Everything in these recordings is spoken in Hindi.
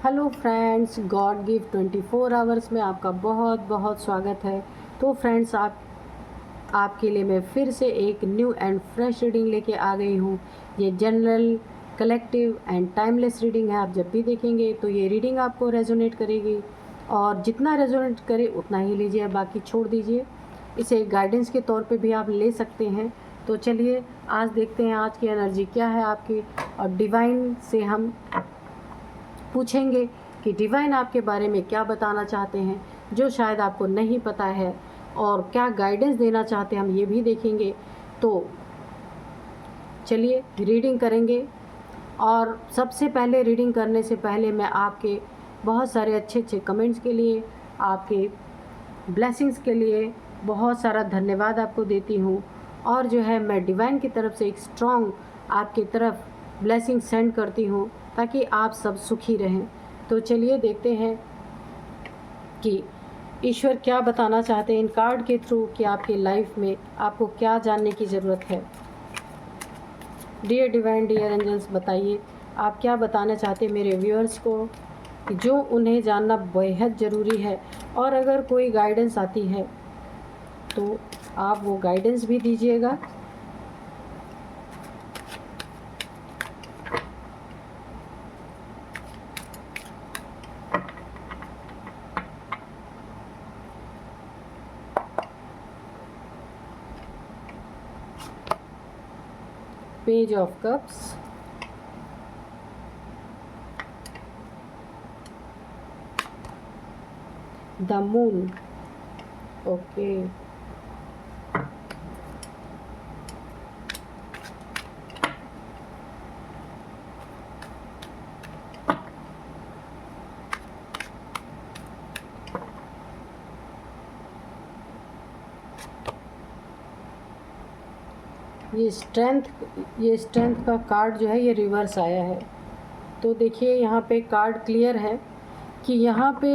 Hello friends, God give 24 hours में आपका बहुत बहुत स्वागत है। तो फ्रेंड्स, आपके लिए मैं फिर से एक न्यू एंड फ्रेश रीडिंग लेके आ गई हूँ। ये general, collective and timeless reading है। आप जब भी देखेंगे तो ये रीडिंग आपको रेजोनेट करेगी और जितना रेजोनेट करे उतना ही लीजिए, बाकी छोड़ दीजिए। इसे गाइडेंस के तौर पे भी आप ले सकते हैं। तो चलिए आज देखते हैं आज की एनर्जी क्या है आपकी, और डिवाइन से हम पूछेंगे कि डिवाइन आपके बारे में क्या बताना चाहते हैं जो शायद आपको नहीं पता है, और क्या गाइडेंस देना चाहते हैं हम ये भी देखेंगे। तो चलिए रीडिंग करेंगे। और सबसे पहले रीडिंग करने से पहले मैं आपके बहुत सारे अच्छे अच्छे कमेंट्स के लिए, आपके ब्लेसिंग्स के लिए बहुत सारा धन्यवाद आपको देती हूँ। और जो है मैं डिवाइन की तरफ से एक स्ट्रॉन्ग आपकी तरफ ब्लेसिंग सेंड करती हूँ ताकि आप सब सुखी रहें। तो चलिए देखते हैं कि ईश्वर क्या बताना चाहते हैं इन कार्ड के थ्रू कि आपकी लाइफ में आपको क्या जानने की ज़रूरत है। डियर डिवाइन, डियर एंजल्स, बताइए आप क्या बताना चाहते हैं मेरे व्यूअर्स को, जो उन्हें जानना बेहद ज़रूरी है। और अगर कोई गाइडेंस आती है तो आप वो गाइडेंस भी दीजिएगा। Page of cups, the moon, okay, ये स्ट्रेंथ का कार्ड जो है ये रिवर्स आया है। तो देखिए यहाँ पे कार्ड क्लियर है कि यहाँ पे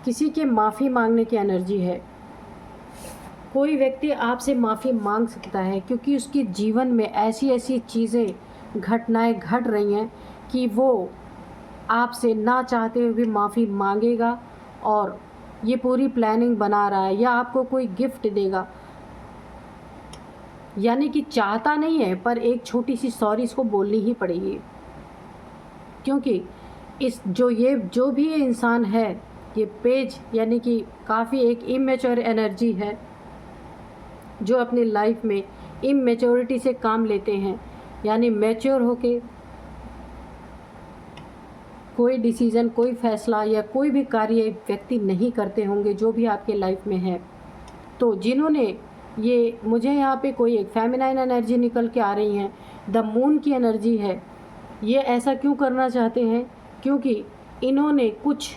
किसी के माफ़ी मांगने की एनर्जी है। कोई व्यक्ति आपसे माफ़ी मांग सकता है क्योंकि उसके जीवन में ऐसी ऐसी चीज़ें, घटनाएं घट रही हैं कि वो आपसे ना चाहते हुए भी माफ़ी मांगेगा और ये पूरी प्लानिंग बना रहा है, या आपको कोई गिफ्ट देगा। यानी कि चाहता नहीं है पर एक छोटी सी सॉरी इसको बोलनी ही पड़ेगी, क्योंकि जो भी ये इंसान है, ये पेज यानी कि काफ़ी एक इमेच्योर एनर्जी है जो अपनी लाइफ में इमेच्योरिटी से काम लेते हैं। यानी मैच्योर होके कोई डिसीज़न, कोई फैसला या कोई भी कार्य व्यक्ति नहीं करते होंगे जो भी आपके लाइफ में है। तो जिन्होंने ये, मुझे यहाँ पे कोई एक फेमिनाइन एनर्जी निकल के आ रही हैं, द मून की एनर्जी है। ये ऐसा क्यों करना चाहते हैं? क्योंकि इन्होंने कुछ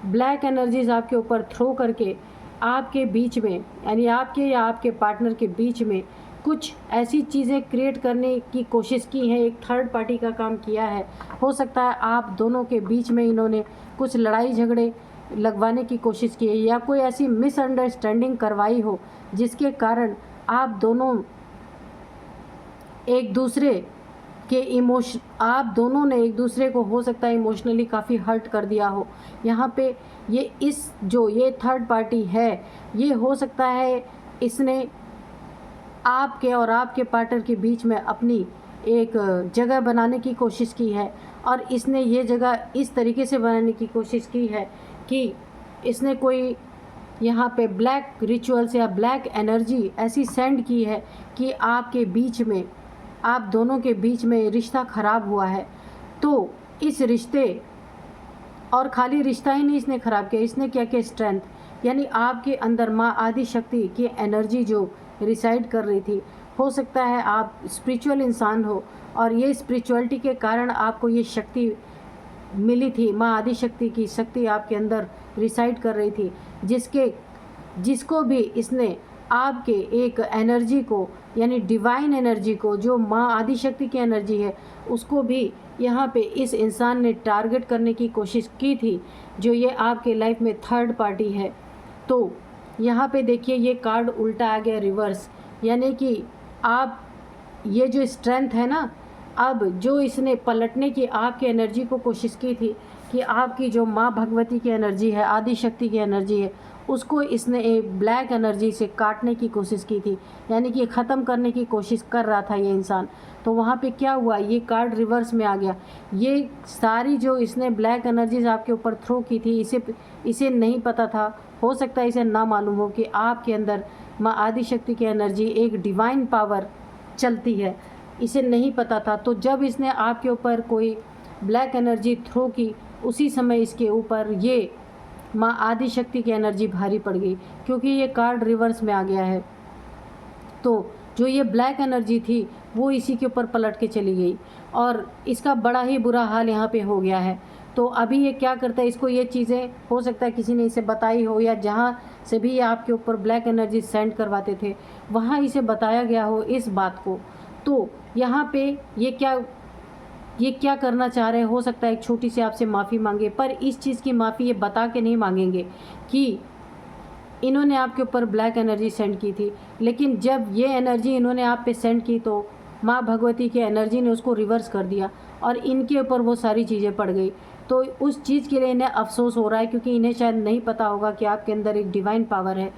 ब्लैक एनर्जीज आपके ऊपर थ्रो करके आपके बीच में, यानी आपके या आपके पार्टनर के बीच में कुछ ऐसी चीज़ें क्रिएट करने की कोशिश की है। एक थर्ड पार्टी का काम किया है। हो सकता है आप दोनों के बीच में इन्होंने कुछ लड़ाई झगड़े लगवाने की कोशिश की है, या कोई ऐसी मिसअंडरस्टैंडिंग करवाई हो जिसके कारण आप दोनों ने एक दूसरे को हो सकता है इमोशनली काफ़ी हर्ट कर दिया हो। यहाँ पे ये थर्ड पार्टी है, ये हो सकता है इसने आपके और आपके पार्टनर के बीच में अपनी एक जगह बनाने की कोशिश की है, और इसने ये जगह इस तरीके से बनाने की कोशिश की है कि इसने कोई यहाँ पे ब्लैक रिचुअल्स या ब्लैक एनर्जी ऐसी सेंड की है कि आप दोनों के बीच में रिश्ता ख़राब हुआ है। तो इस रिश्ते, और खाली रिश्ता ही नहीं इसने ख़राब किया, इसने क्या किया, स्ट्रेंथ, यानी आपके अंदर माँ आदि शक्ति की एनर्जी जो रिसाइड कर रही थी। हो सकता है आप स्पिरिचुअल इंसान हो और ये स्पिरिचुअलिटी के कारण आपको ये शक्ति मिली थी, माँ आदि शक्ति की शक्ति आपके अंदर रिसाइड कर रही थी, जिसको भी इसने आपके एक एनर्जी को, यानी डिवाइन एनर्जी को, जो माँ आदि शक्ति की एनर्जी है, उसको भी यहाँ पे इस इंसान ने टारगेट करने की कोशिश की थी, जो ये आपके लाइफ में थर्ड पार्टी है। तो यहाँ पे देखिए ये कार्ड उल्टा आ गया, रिवर्स, यानी कि आप, ये जो स्ट्रेंथ है ना, अब जो इसने पलटने की आपकी एनर्जी को कोशिश की थी कि आपकी जो माँ भगवती की एनर्जी है, आदि शक्ति की एनर्जी है, उसको इसने एक ब्लैक एनर्जी से काटने की कोशिश की थी, यानी कि ख़त्म करने की कोशिश कर रहा था ये इंसान। तो वहाँ पे क्या हुआ, ये कार्ड रिवर्स में आ गया। ये सारी जो इसने ब्लैक एनर्जीज आपके ऊपर थ्रो की थी, इसे नहीं पता था, हो सकता है इसे ना मालूम हो कि आपके अंदर माँ आदिशक्ति की एनर्जी, एक डिवाइन पावर चलती है, इसे नहीं पता था। तो जब इसने आपके ऊपर कोई ब्लैक एनर्जी थ्रो की, उसी समय इसके ऊपर ये माँ आदिशक्ति की एनर्जी भारी पड़ गई, क्योंकि ये कार्ड रिवर्स में आ गया है। तो जो ये ब्लैक एनर्जी थी वो इसी के ऊपर पलट के चली गई और इसका बड़ा ही बुरा हाल यहाँ पे हो गया है। तो अभी ये क्या करता है, इसको ये चीज़ें हो सकता है किसी ने इसे बताई हो, या जहाँ से भी ये आपके ऊपर ब्लैक एनर्जी सेंड करवाते थे वहाँ इसे बताया गया हो इस बात को। तो यहाँ पे ये क्या करना चाह रहे हैं, हो सकता है एक छोटी सी आपसे माफ़ी मांगे, पर इस चीज़ की माफ़ी ये बता के नहीं मांगेंगे कि इन्होंने आपके ऊपर ब्लैक एनर्जी सेंड की थी। लेकिन जब ये एनर्जी इन्होंने आप पे सेंड की तो माँ भगवती की एनर्जी ने उसको रिवर्स कर दिया और इनके ऊपर वो सारी चीज़ें पड़ गई। तो उस चीज़ के लिए इन्हें अफसोस हो रहा है, क्योंकि इन्हें शायद नहीं पता होगा कि आपके अंदर एक डिवाइन पावर है।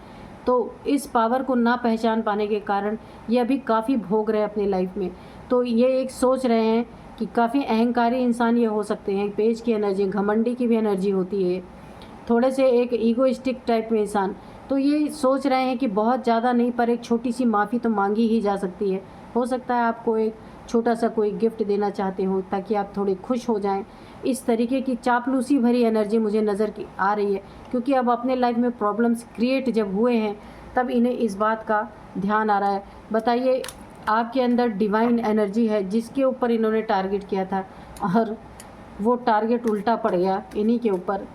तो इस पावर को ना पहचान पाने के कारण ये अभी काफ़ी भोग रहे हैं अपनी लाइफ में। तो ये एक सोच रहे हैं कि काफ़ी अहंकारी इंसान ये हो सकते हैं, पेज की एनर्जी, घमंडी की भी एनर्जी होती है, थोड़े से एक ईगोइस्टिक टाइप में इंसान। तो ये सोच रहे हैं कि बहुत ज़्यादा नहीं, पर एक छोटी सी माफ़ी तो मांगी ही जा सकती है। हो सकता है आपको एक छोटा सा कोई गिफ्ट देना चाहते हो ताकि आप थोड़े खुश हो जाएं। इस तरीके की चापलूसी भरी एनर्जी मुझे नज़र आ रही है, क्योंकि अब अपने लाइफ में प्रॉब्लम्स क्रिएट जब हुए हैं तब इन्हें इस बात का ध्यान आ रहा है। बताइए, आपके अंदर डिवाइन एनर्जी है जिसके ऊपर इन्होंने टारगेट किया था और वो टारगेट उल्टा पड़ गया इन्हीं के ऊपर।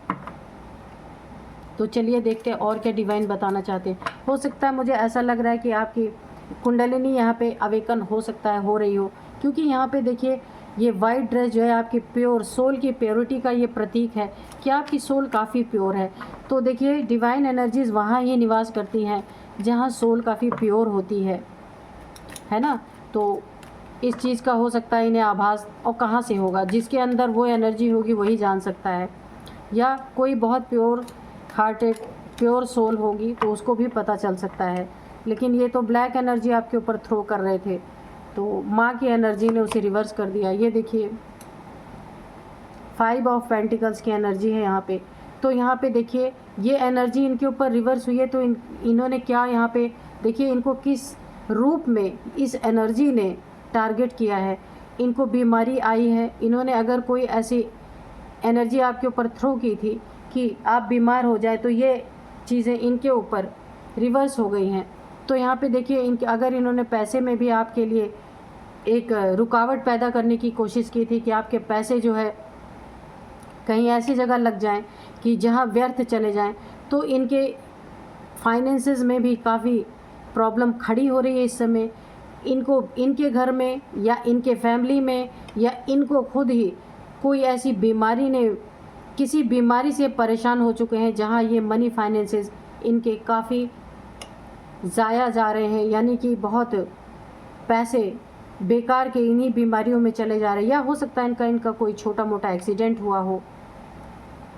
तो चलिए देखते हैं और क्या डिवाइन बताना चाहते हैं। हो सकता है, मुझे ऐसा लग रहा है कि आपकी कुंडलिनी यहाँ पे अवेकन हो सकता है, हो रही हो, क्योंकि यहाँ पे देखिए ये वाइट ड्रेस जो है आपकी प्योर सोल की प्योरिटी का ये प्रतीक है कि आपकी सोल काफ़ी प्योर है। तो देखिए डिवाइन एनर्जीज़ वहाँ ही निवास करती हैं जहाँ सोल काफ़ी प्योर होती है ना। तो इस चीज़ का हो सकता है इन्हें आभास, और कहाँ से होगा, जिसके अंदर वो एनर्जी होगी वही जान सकता है, या कोई बहुत प्योर हार्टेड प्योर सोल होगी तो उसको भी पता चल सकता है। लेकिन ये तो ब्लैक एनर्जी आपके ऊपर थ्रो कर रहे थे, तो माँ की एनर्जी ने उसे रिवर्स कर दिया। ये देखिए 5 ऑफ पेंटिकल्स की एनर्जी है यहाँ पे। तो यहाँ पे देखिए ये एनर्जी इनके ऊपर रिवर्स हुई है, तो इन्होंने क्या यहाँ पे देखिए इनको किस रूप में इस एनर्जी ने टारगेट किया है। इनको बीमारी आई है, इन्होंने अगर कोई ऐसी एनर्जी आपके ऊपर थ्रो की थी कि आप बीमार हो जाए, तो ये चीज़ें इनके ऊपर रिवर्स हो गई हैं। तो यहाँ पे देखिए इनके अगर इन्होंने पैसे में भी आपके लिए एक रुकावट पैदा करने की कोशिश की थी कि आपके पैसे जो है कहीं ऐसी जगह लग जाएं कि जहाँ व्यर्थ चले जाएं, तो इनके फाइनेंसेस में भी काफ़ी प्रॉब्लम खड़ी हो रही है इस समय। इनको इनके घर में या इनके फैमिली में या इनको खुद ही कोई ऐसी बीमारी ने, किसी बीमारी से परेशान हो चुके हैं जहां ये मनी फाइनेंसेस इनके काफ़ी ज़ाया जा रहे हैं, यानी कि बहुत पैसे बेकार के इन्हीं बीमारियों में चले जा रहे हैं। या हो सकता है इनका कोई छोटा मोटा एक्सीडेंट हुआ हो,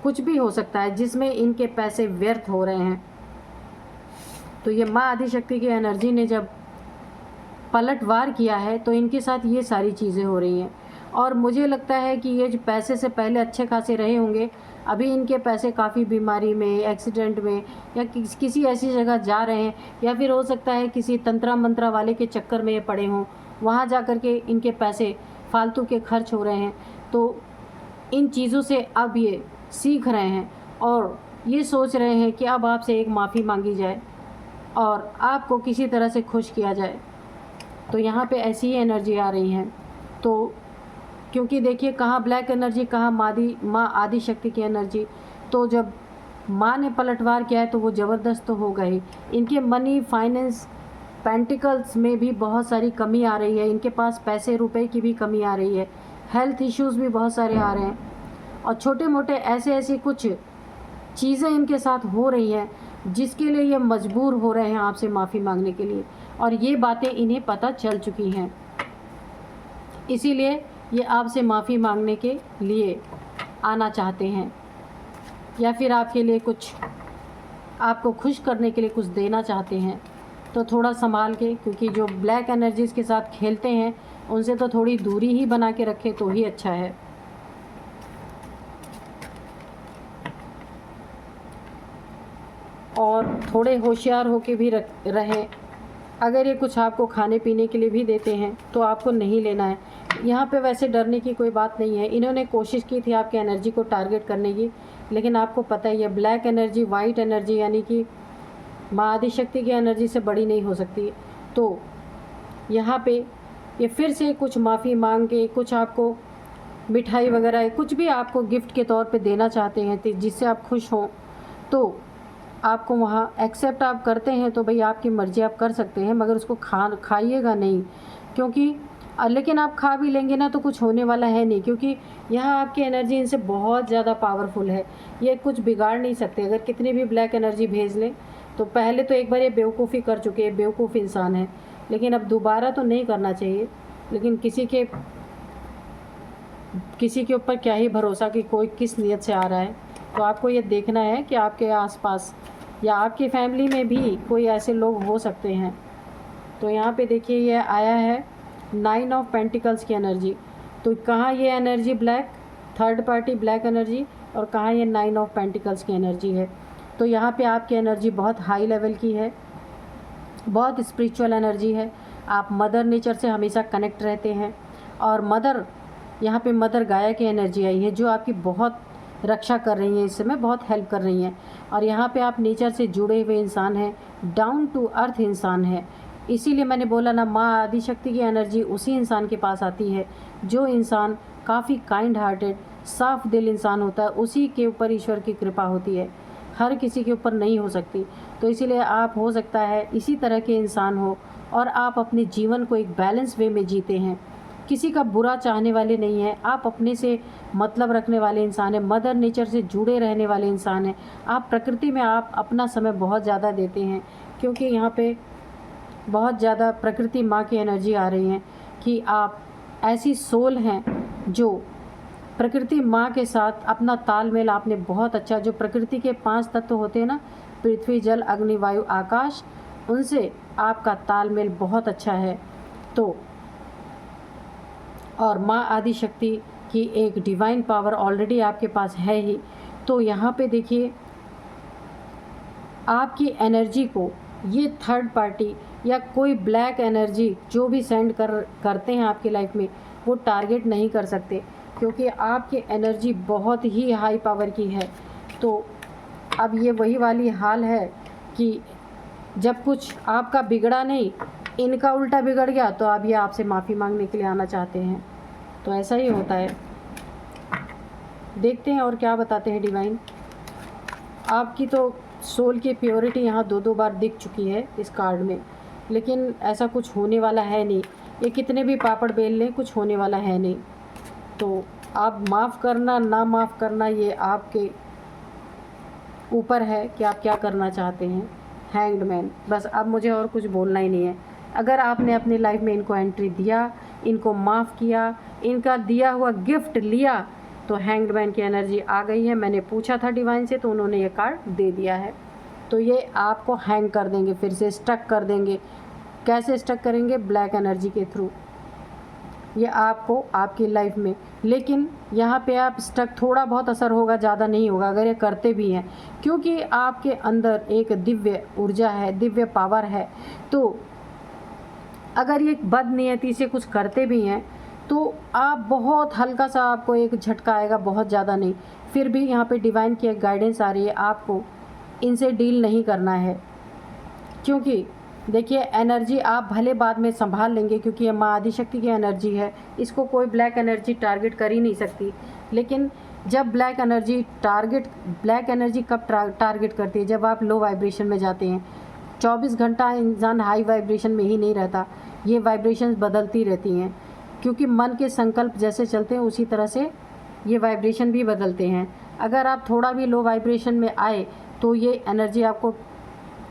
कुछ भी हो सकता है जिसमें इनके पैसे व्यर्थ हो रहे हैं। तो ये माँ आदिशक्ति की एनर्जी ने जब पलटवार किया है तो इनके साथ ये सारी चीज़ें हो रही हैं। और मुझे लगता है कि ये जो पैसे से पहले अच्छे खासे रहे होंगे, अभी इनके पैसे काफ़ी बीमारी में, एक्सीडेंट में या किसी ऐसी जगह जा रहे हैं, या फिर हो सकता है किसी तंत्रा मंत्रा वाले के चक्कर में ये पड़े हों, वहाँ जा कर के इनके पैसे फालतू के खर्च हो रहे हैं। तो इन चीज़ों से अब ये सीख रहे हैं और ये सोच रहे हैं कि अब आपसे एक माफ़ी मांगी जाए और आपको किसी तरह से खुश किया जाए। तो यहाँ पे ऐसी ही एनर्जी आ रही है। तो क्योंकि देखिए कहाँ ब्लैक एनर्जी, कहाँ माँ आदिशक्ति की एनर्जी। तो जब माँ ने पलटवार किया है तो वो ज़बरदस्त तो होगा ही। इनके मनी फाइनेंस पेंटिकल्स में भी बहुत सारी कमी आ रही है, इनके पास पैसे रुपए की भी कमी आ रही है, हेल्थ इश्यूज़ भी बहुत सारे आ रहे हैं और छोटे मोटे ऐसी कुछ चीज़ें इनके साथ हो रही हैं जिसके लिए ये मजबूर हो रहे हैं आपसे माफ़ी मांगने के लिए, और ये बातें इन्हें पता चल चुकी हैं, इसीलिए ये आपसे माफ़ी मांगने के लिए आना चाहते हैं, या फिर आपके लिए कुछ, आपको खुश करने के लिए कुछ देना चाहते हैं, तो थोड़ा संभाल के, क्योंकि जो ब्लैक एनर्जीज़ के साथ खेलते हैं उनसे तो थोड़ी दूरी ही बना के रखें तो ही अच्छा है। और थोड़े होशियार होके भी रहें। अगर ये कुछ आपको खाने पीने के लिए भी देते हैं तो आपको नहीं लेना है। यहाँ पे वैसे डरने की कोई बात नहीं है। इन्होंने कोशिश की थी आपके एनर्जी को टारगेट करने की, लेकिन आपको पता ही है ब्लैक एनर्जी, वाइट एनर्जी यानी कि माँ आदिशक्ति की एनर्जी से बड़ी नहीं हो सकती। तो यहाँ पे ये फिर से कुछ माफ़ी मांग के, कुछ आपको मिठाई वगैरह, कुछ भी आपको गिफ्ट के तौर पे देना चाहते हैं जिससे आप खुश हों, तो आपको वहाँ एक्सेप्ट आप करते हैं तो भाई आपकी मर्ज़ी, आप कर सकते हैं, मगर उसको खाइएगा नहीं, क्योंकि लेकिन आप खा भी लेंगे ना तो कुछ होने वाला है नहीं, क्योंकि यहाँ आपकी एनर्जी इनसे बहुत ज़्यादा पावरफुल है। ये कुछ बिगाड़ नहीं सकते। अगर कितनी भी ब्लैक एनर्जी भेज लें तो पहले तो एक बार ये बेवकूफ़ी कर चुके हैं, बेवकूफ़ इंसान है, लेकिन अब दोबारा तो नहीं करना चाहिए। लेकिन किसी के ऊपर क्या ही भरोसा कि कोई किस नीयत से आ रहा है। तो आपको ये देखना है कि आपके आसपास या आपकी फैमिली में भी कोई ऐसे लोग हो सकते हैं। तो यहाँ पे देखिए ये आया है 9 ऑफ पेंटिकल्स की एनर्जी। तो कहाँ ये energy black, third party black energy, और कहाँ ये 9 ऑफ पेंटिकल्स की एनर्जी है। तो यहाँ पे आपकी एनर्जी बहुत हाई लेवल की है, बहुत स्पिरिचुअल एनर्जी है। आप मदर नेचर से हमेशा कनेक्ट रहते हैं, और मदर, यहाँ पे मदर गाया की एनर्जी आई है जो आपकी बहुत रक्षा कर रही हैं, इस समय बहुत हेल्प कर रही हैं। और यहाँ पे आप नेचर से जुड़े हुए इंसान हैं, डाउन टू अर्थ इंसान है। इसीलिए मैंने बोला ना, माँ आदिशक्ति की एनर्जी उसी इंसान के पास आती है जो इंसान काफ़ी काइंड हार्टेड, साफ दिल इंसान होता है, उसी के ऊपर ईश्वर की कृपा होती है, हर किसी के ऊपर नहीं हो सकती। तो इसीलिए आप, हो सकता है इसी तरह के इंसान हो और आप अपने जीवन को एक बैलेंस वे में जीते हैं, किसी का बुरा चाहने वाले नहीं हैं, आप अपने से मतलब रखने वाले इंसान हैं, मदर नेचर से जुड़े रहने वाले इंसान हैं। आप प्रकृति में आप अपना समय बहुत ज़्यादा देते हैं, क्योंकि यहाँ पे बहुत ज़्यादा प्रकृति माँ की एनर्जी आ रही है कि आप ऐसी सोल हैं जो प्रकृति माँ के साथ अपना तालमेल आपने बहुत अच्छा, जो प्रकृति के 5 तत्व होते हैं ना, पृथ्वी, जल, अग्नि, वायु, आकाश, उनसे आपका तालमेल बहुत अच्छा है। तो और माँ आदिशक्ति की एक डिवाइन पावर ऑलरेडी आपके पास है ही। तो यहाँ पे देखिए आपकी एनर्जी को ये थर्ड पार्टी या कोई ब्लैक एनर्जी जो भी सेंड करते हैं आपकी लाइफ में, वो टारगेट नहीं कर सकते, क्योंकि आपकी एनर्जी बहुत ही हाई पावर की है। तो अब ये वही वाली हाल है कि जब कुछ आपका बिगड़ा नहीं, इनका उल्टा बिगड़ गया, तो अब ये आपसे माफ़ी मांगने के लिए आना चाहते हैं। तो ऐसा ही होता है। देखते हैं और क्या बताते हैं डिवाइन। आपकी तो सोल की प्योरिटी यहाँ 2-2 बार दिख चुकी है इस कार्ड में, लेकिन ऐसा कुछ होने वाला है नहीं। ये कितने भी पापड़ बेल लें, कुछ होने वाला है नहीं। तो आप माफ़ करना ना माफ़ करना, ये आपके ऊपर है कि आप क्या करना चाहते हैं। हैंग्ड मैन, बस अब मुझे और कुछ बोलना ही नहीं है। अगर आपने अपनी लाइफ में इनको एंट्री दिया, इनको माफ़ किया, इनका दिया हुआ गिफ्ट लिया, तो हैंग्ड मैन की एनर्जी आ गई है। मैंने पूछा था डिवाइन से, तो उन्होंने ये कार्ड दे दिया है। तो ये आपको हैंग कर देंगे, फिर से स्टक कर देंगे। कैसे स्टक करेंगे? ब्लैक एनर्जी के थ्रू। ये आपको आपकी लाइफ में, लेकिन यहाँ पे आप स्टक, थोड़ा बहुत असर होगा, ज़्यादा नहीं होगा अगर ये करते भी हैं, क्योंकि आपके अंदर एक दिव्य ऊर्जा है, दिव्य पावर है। तो अगर ये बदनीयती से कुछ करते भी हैं तो आप बहुत हल्का सा, आपको एक झटका आएगा, बहुत ज़्यादा नहीं। फिर भी यहाँ पे डिवाइन की एक गाइडेंस आ रही है, आपको इनसे डील नहीं करना है, क्योंकि देखिए एनर्जी आप भले बाद में संभाल लेंगे, क्योंकि ये माँ आदिशक्ति की एनर्जी है, इसको कोई ब्लैक एनर्जी टारगेट कर ही नहीं सकती। लेकिन जब ब्लैक एनर्जी कब टारगेट करती है? जब आप लो वाइब्रेशन में जाते हैं। 24 घंटा इंसान हाई वाइब्रेशन में ही नहीं रहता, ये वाइब्रेशंस बदलती रहती हैं, क्योंकि मन के संकल्प जैसे चलते हैं उसी तरह से ये वाइब्रेशन भी बदलते हैं। अगर आप थोड़ा भी लो वाइब्रेशन में आए तो ये एनर्जी आपको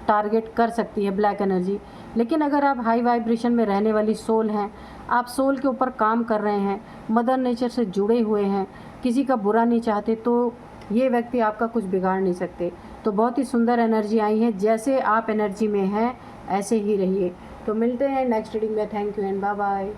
टारगेट कर सकती है, ब्लैक एनर्जी। लेकिन अगर आप हाई वाइब्रेशन में रहने वाली सोल हैं, आप सोल के ऊपर काम कर रहे हैं, मदर नेचर से जुड़े हुए हैं, किसी का बुरा नहीं चाहते, तो ये व्यक्ति आपका कुछ बिगाड़ नहीं सकते। तो बहुत ही सुंदर एनर्जी आई है, जैसे आप एनर्जी में हैं ऐसे ही रहिए। तो मिलते हैं नेक्स्ट रीडिंग में। Thank you and bye bye.